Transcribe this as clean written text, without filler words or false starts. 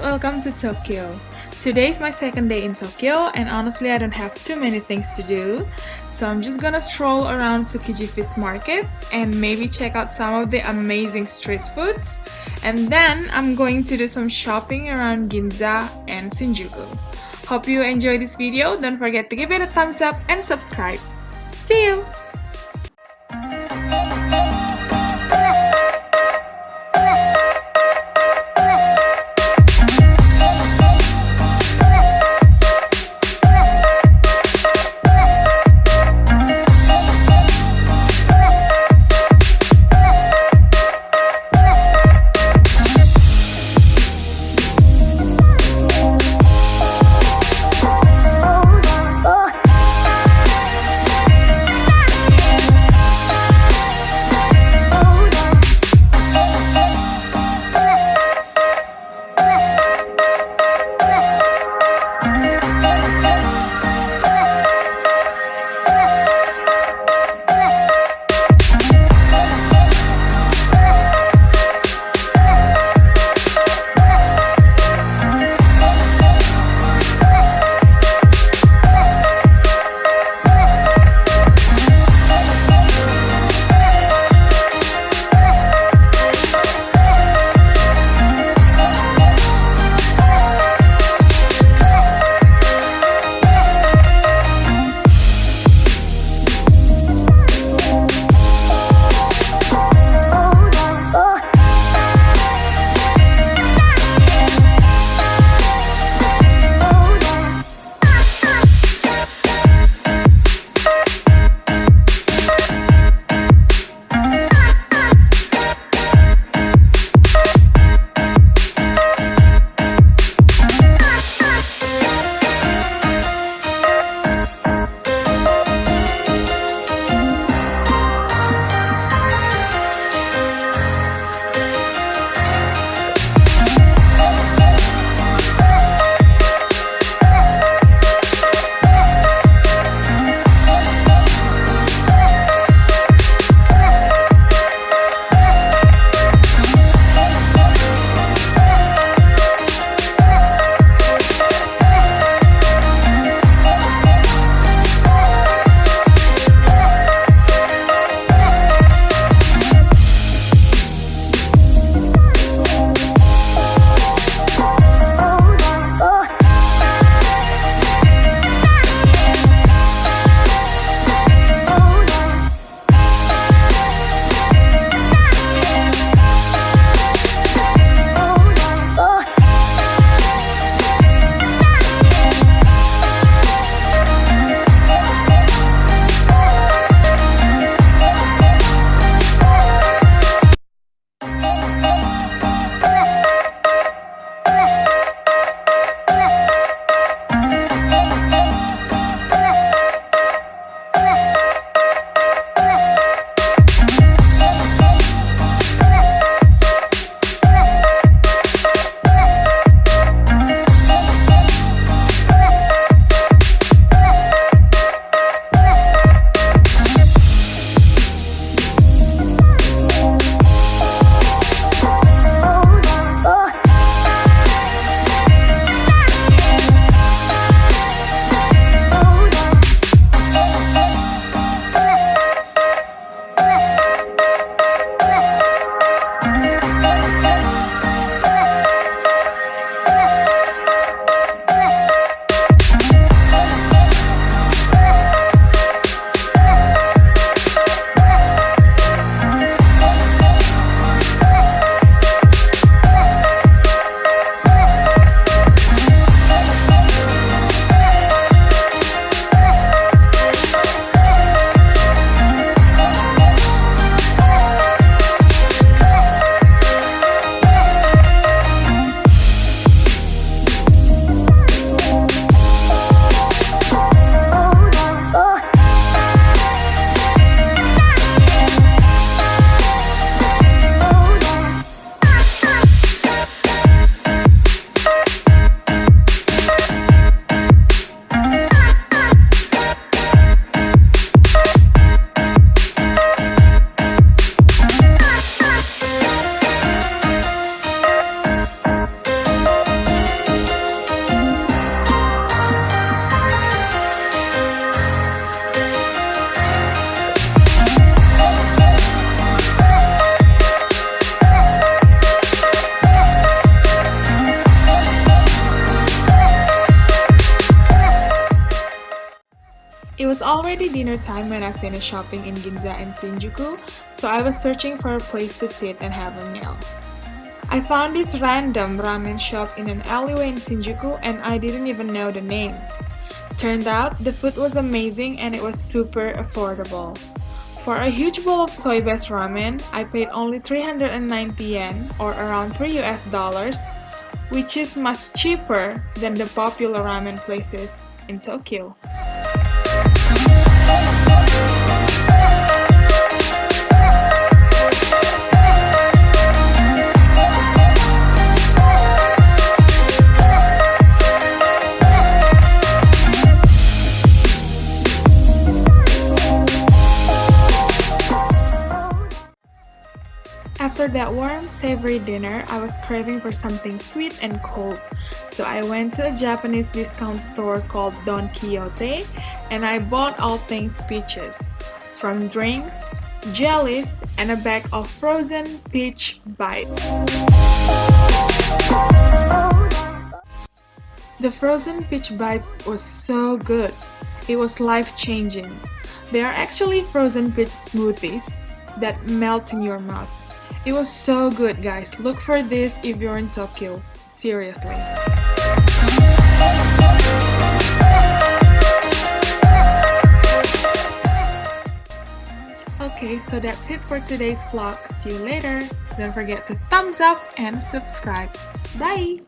welcome to Tokyo. Today is my second day in Tokyo and honestly I don't have too many things to do. So I'm just gonna stroll around Tsukiji fish market and maybe check out some of the amazing street foods. And then I'm going to do some shopping around Ginza and Shinjuku. Hope you enjoy this video. Don't forget to give it a thumbs up and subscribe. See you! already dinner time when I finished shopping in Ginza and Shinjuku, so I was searching for a place to sit and have a meal. I found this random ramen shop in an alleyway in Shinjuku and I didn't even know the name. Turned out, the food was amazing and it was super affordable. For a huge bowl of soy-based ramen, I paid only 390 yen or around $3, which is much cheaper than the popular ramen places in Tokyo. After that warm, savory dinner, I was craving for something sweet and cold. So I went to a Japanese discount store called Don Quixote and I bought all things peaches, from drinks, jellies, and a bag of frozen peach bites. The frozen peach bite was so good. It was life-changing. They are actually frozen peach smoothies that melt in your mouth. It was so good, guys. Look for this if you're in Tokyo. Seriously. Okay, so that's it for today's vlog. See you later. Don't forget to thumbs up and subscribe. Bye!